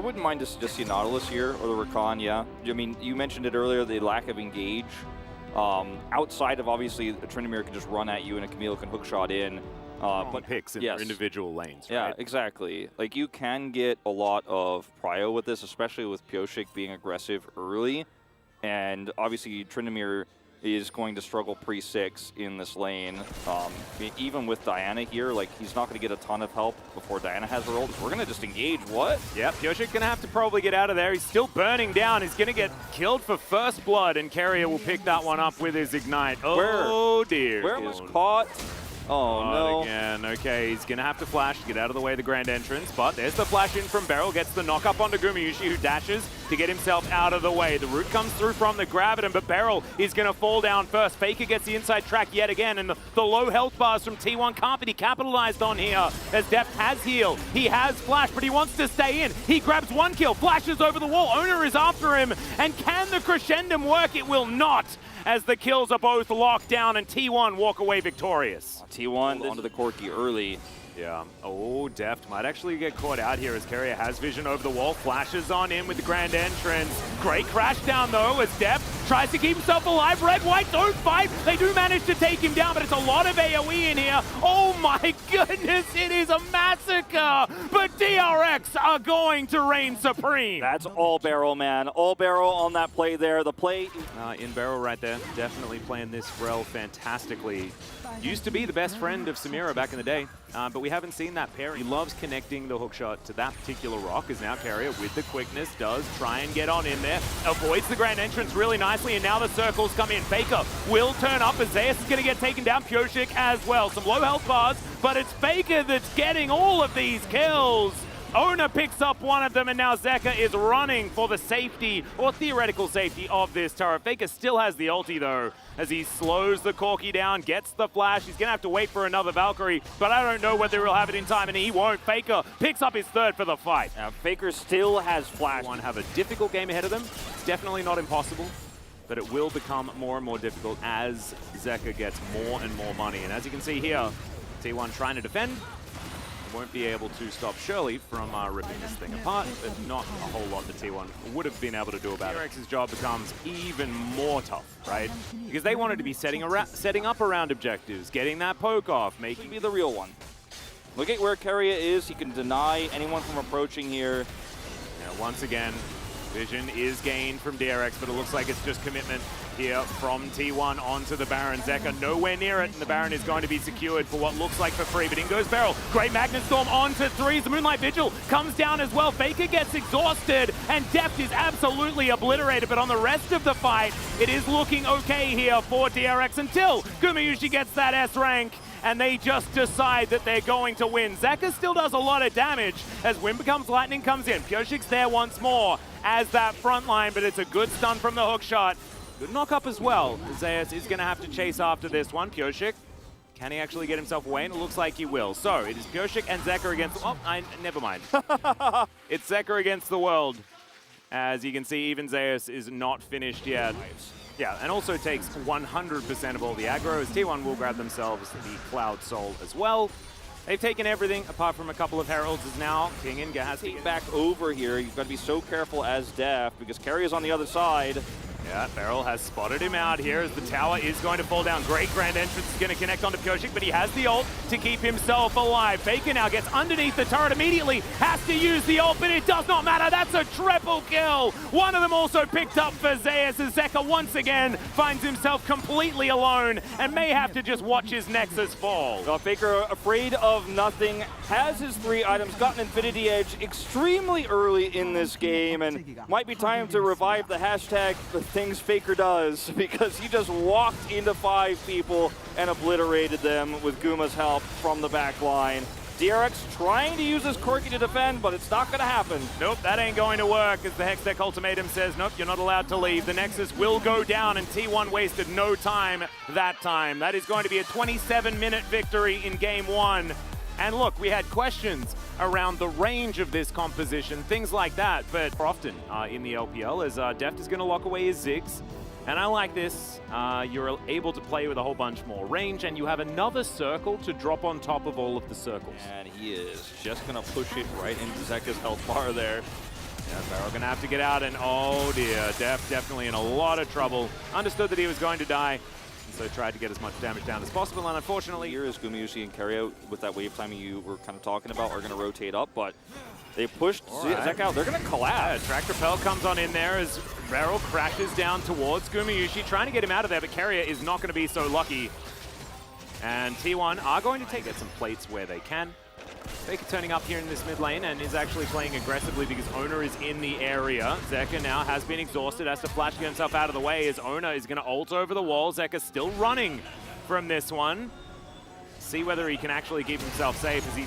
wouldn't mind to just see Nautilus here, or the Rakan, yeah. I mean, you mentioned it earlier, the lack of engage. Outside of, obviously, a Tryndamere can just run at you and a Camille can hookshot in. But picks in their individual lanes, right? Yeah, exactly. Like, you can get a lot of prio with this, especially with Pyosik being aggressive early. And obviously, Tryndamere is going to struggle pre-6 in this lane. Even with Diana here, like, he's not going to get a ton of help before Diana has her ult. We're going to just engage. What? Yep, Pyosik going to have to probably get out of there. He's still burning down. He's going to get killed for first blood, and Carrier will pick that one up with his Ignite. Oh, dear. Where was caught? Oh, no. Again, okay, he's going to have to flash to get out of the way of the grand entrance, but there's the flash in from Beryl, gets the knock up onto Gumayusi, who dashes to get himself out of the way. The root comes through from the Graviton, but Beryl is going to fall down first. Faker gets the inside track yet again, and the low health bars from T1 can't be capitalized on here, as Deft has heal. He has flash, but he wants to stay in. He grabs one kill, flashes over the wall. Owner is after him, and can the crescendum work? It will not, as the kills are both locked down, and T1 walk away victorious. T1 onto the Corki early. Yeah. Oh, Deft might actually get caught out here as Carrier has vision over the wall, flashes on in with the grand entrance. Great crash down though as Deft tries to keep himself alive. Red, white don't fight. They do manage to take him down, but it's a lot of AoE in here. Oh my goodness, it is a massacre. But DRX are going to reign supreme. That's all Beryl, man. All Beryl on that play there. The play in Beryl right there. Definitely playing this rel fantastically. Used to be the best friend of Samira back in the day, but we haven't seen that pairing. He loves connecting the hookshot to that particular rock, as now Carrier with the quickness does try and get on in there. Avoids the grand entrance really nicely, and now the circles come in. Faker will turn up as Zeus is going to get taken down. Pyosik as well. Some low health bars, but it's Faker that's getting all of these kills. Owner picks up one of them, and now Zeka is running for the safety, or theoretical safety, of this turret. Faker still has the ulti, though, as he slows the Corki down, gets the flash. He's going to have to wait for another Valkyrie, but I don't know whether he'll have it in time, and he won't. Faker picks up his third for the fight. Now, Faker still has flash. T1 have a difficult game ahead of them. It's definitely not impossible, but it will become more and more difficult as Zeka gets more and more money. And as you can see here, T1 trying to defend. Won't be able to stop Shirley from ripping this thing apart, but not a whole lot that T1 would have been able to do about it. DRX's job becomes even more tough, right? Because they wanted to be setting up around objectives, getting that poke off, making be the real one. Look at where Carrier is. He can deny anyone from approaching here. Yeah, once again, vision is gained from DRX, but it looks like it's just commitment here from T1 onto the Baron. Zeka nowhere near it, and the Baron is going to be secured for what looks like for free, but in goes Beryl. Great Magnet Storm onto threes. The Moonlight Vigil comes down as well. Faker gets exhausted, and Deft is absolutely obliterated, but on the rest of the fight, it is looking okay here for DRX until Gumayusi gets that S rank, and they just decide that they're going to win. Zeka still does a lot of damage as Wind Becomes Lightning comes in. Pyosik's there once more as that front line, but it's a good stun from the hookshot. Good knock up as well. Zeus is going to have to chase after this one. Pyosik, can he actually get himself away? And it looks like he will. So it is Pyosik and Zeka against... Oh, never mind. It's Zeka against the world. As you can see, even Zeus is not finished yet. Yeah, and also takes 100% of all the aggro, as T1 will grab themselves the Cloud Soul as well. They've taken everything apart from a couple of Heralds as now Kingen has to get back over here. You've got to be so careful as Deft because Carrier's on the other side. Yeah, Beryl has spotted him out here as the tower is going to fall down. Great grand entrance is going to connect onto Pyosik, but he has the ult to keep himself alive. Faker now gets underneath the turret immediately, has to use the ult, but it does not matter. That's a triple kill. One of them also picked up for Zeus as Zeka once again finds himself completely alone and may have to just watch his Nexus fall. Well, Faker, afraid of nothing, has his 3 items, got an Infinity Edge extremely early in this game, and might be time to revive the hashtag things Faker does, because he just walked into 5 people and obliterated them with Guma's help from the back line. DRX trying to use his Corki to defend, but it's not going to happen. Nope, that ain't going to work, as the Hextech ultimatum says, nope, you're not allowed to leave. The Nexus will go down, and T1 wasted no time that time. That is going to be a 27-minute victory in Game 1. And look, we had questions around the range of this composition, things like that, but often in the LPL, as Deft is going to lock away his Ziggs. And I like this. You're able to play with a whole bunch more range, and you have another circle to drop on top of all of the circles. And he is just going to push it right into Zeka's health bar there. Yeah, Barrel gonna have to get out, and oh dear, Def definitely in a lot of trouble. Understood that he was going to die, and so tried to get as much damage down as possible, and unfortunately... Here is Gumayusi and Carry Out with that wave timing you were kind of talking about are going to rotate up, but they pushed Zek out. They're going to collapse. Yeah, Track Repel comes on in there as Barrel crashes down towards Gumayusi, trying to get him out of there, but Carrier is not going to be so lucky. And T1 are going to take some plates where they can. Faker turning up here in this mid lane and is actually playing aggressively because Owner is in the area. Zeka now has been exhausted, has to flash get himself out of the way as Owner is going to ult over the wall. Zeka still running from this one. See whether he can actually keep himself safe as he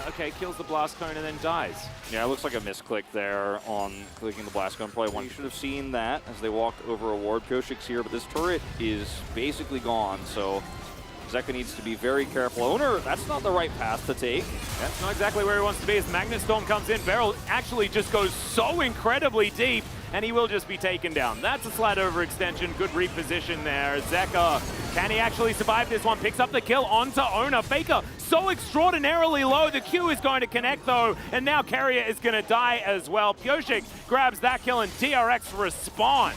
okay, kills the blast cone and then dies. Yeah, it looks like a misclick there on clicking the blast cone. Probably one. You should have seen that as they walked over a ward. Pioshik's here, but this turret is basically gone, so Zeka needs to be very careful. Owner, that's not the right path to take. That's not exactly where he wants to be as Magnet Storm comes in. Beryl actually just goes so incredibly deep, and he will just be taken down. That's a slight overextension. Good reposition there. Zeka, can he actually survive this one? Picks up the kill onto Owner. Faker so extraordinarily low. The Q is going to connect though, and now Carrier is going to die as well. Pioshik grabs that kill, and DRX respond.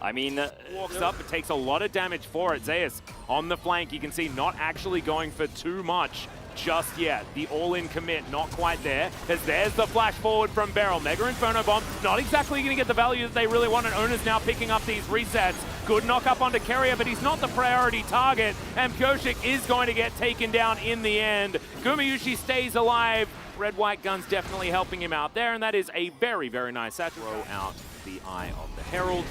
I mean, walks up, it takes a lot of damage for it. Zeus on the flank, you can see not actually going for too much just yet. The all-in commit not quite there, as there's the flash forward from Beryl. Mega Inferno Bomb, not exactly going to get the value that they really want, and Owner's now picking up these resets. Good knock up onto Carrier, but he's not the priority target, and Pioshik is going to get taken down in the end. Gumayusi stays alive. Red-White Guns definitely helping him out there, and that is a very, very nice throw out the Eye of the Herald.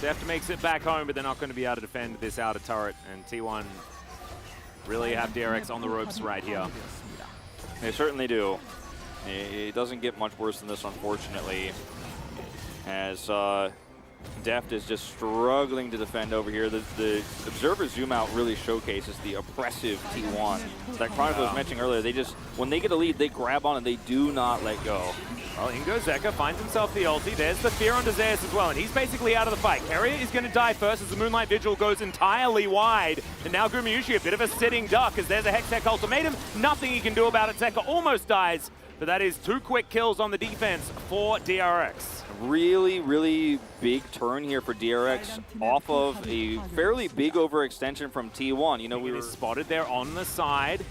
Deft makes it back home, but they're not going to be able to defend this outer turret, and T1 really have DRX on the ropes right here. They certainly do. It doesn't get much worse than this, unfortunately, as Deft is just struggling to defend over here. The Observer zoom out really showcases the oppressive T1. That Chronicle was mentioning earlier, they just, when they get a lead, they grab on and they do not let go. Well, in goes Zeka, finds himself the ulti. There's the fear on Zeus as well, and he's basically out of the fight. Carrier is going to die first as the Moonlight Vigil goes entirely wide. And now Gumayusi, a bit of a sitting duck, as there's a Hextech ultimatum. Nothing he can do about it. Zeka almost dies, but that is 2 quick kills on the defense for DRX. Really, really big turn here for DRX off of a fairly big overextension from T1. You know, we were spotted there on the side.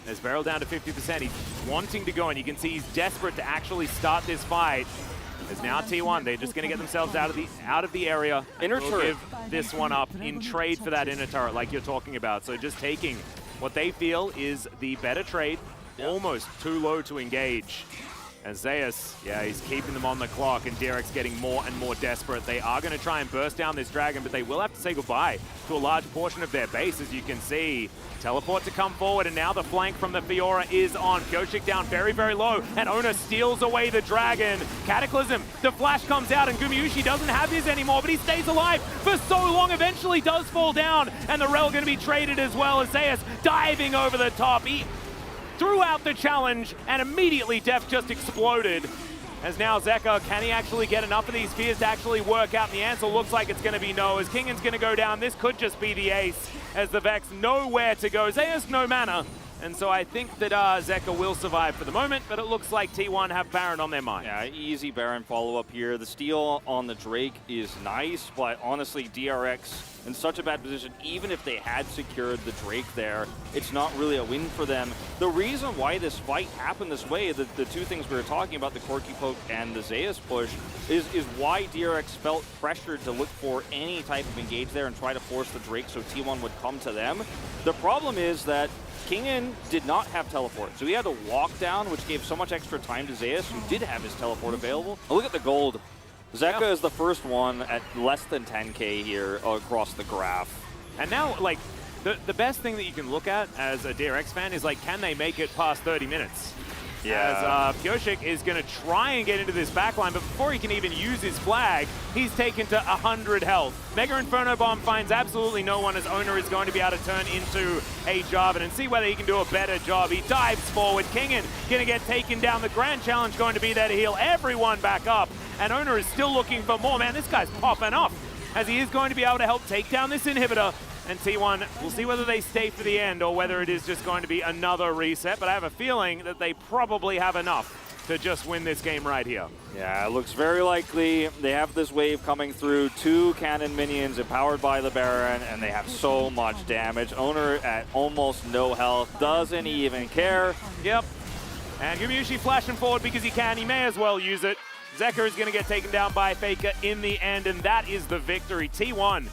There's Beryl down to 50%. He's wanting to go, and you can see he's desperate to actually start this fight. There's now T1. They're just going to get themselves out of the area. Inner we'll turret. give this one up in trade for that inner turret, like you're talking about. So just taking what they feel is the better trade. Yep. Almost too low to engage. And Zeus, yeah, he's keeping them on the clock, and DRX getting more and more desperate. They are going to try and burst down this dragon, but they will have to say goodbye to a large portion of their base, as you can see. Teleport to come forward, and now the flank from the Fiora is on. Pioshik down very, very low, and Owner steals away the dragon. Cataclysm, the flash comes out, and Gumayusi doesn't have his anymore, but he stays alive for so long, eventually does fall down, and the Rel going to be traded as well, as Zeus diving over the top. He threw out the challenge, and immediately Def just exploded. As now Zeka, can he actually get enough of these fears to actually work out? And the answer looks like it's going to be no, as Kingan's going to go down. This could just be the ace, as the Vex nowhere to go. Zeus no mana, and so I think that Zeka will survive for the moment, but it looks like T1 have Baron on their mind. Yeah, easy Baron follow-up here. The steal on the Drake is nice, but honestly, DRX in such a bad position, even if they had secured the Drake there, it's not really a win for them. The reason why this fight happened this way, the 2 things we were talking about, the Corki poke and the Zeus push, is why DRX felt pressured to look for any type of engage there and try to force the Drake so T1 would come to them. The problem is that Kingan did not have teleport, so he had to walk down, which gave so much extra time to Zeus, who did have his teleport available. Oh, look at the gold. Zeka is the first one at less than 10K here across the graph. And now, like, the best thing that you can look at as a DRX fan is, like, can they make it past 30 minutes? Yeah. As Pioshik is going to try and get into this backline, but before he can even use his flag, he's taken to 100 health. Mega Inferno Bomb finds absolutely no one, as Owner is going to be able to turn into a Jarvan and see whether he can do a better job. He dives forward. Kingan going to get taken down. The grand challenge going to be there to heal everyone back up, and Owner is still looking for more. Man, this guy's popping off, as he is going to be able to help take down this inhibitor. And T1, we'll see whether they stay for the end or whether it is just going to be another reset, but I have a feeling that they probably have enough to just win this game right here. Yeah, it looks very likely. They have this wave coming through, 2 cannon minions empowered by the Baron, and they have so much damage. Owner at almost no health, doesn't even care. Yep. And Gumushi flashing forward because he can. He may as well use it. Zeka is going to get taken down by Faker in the end, and that is the victory. T1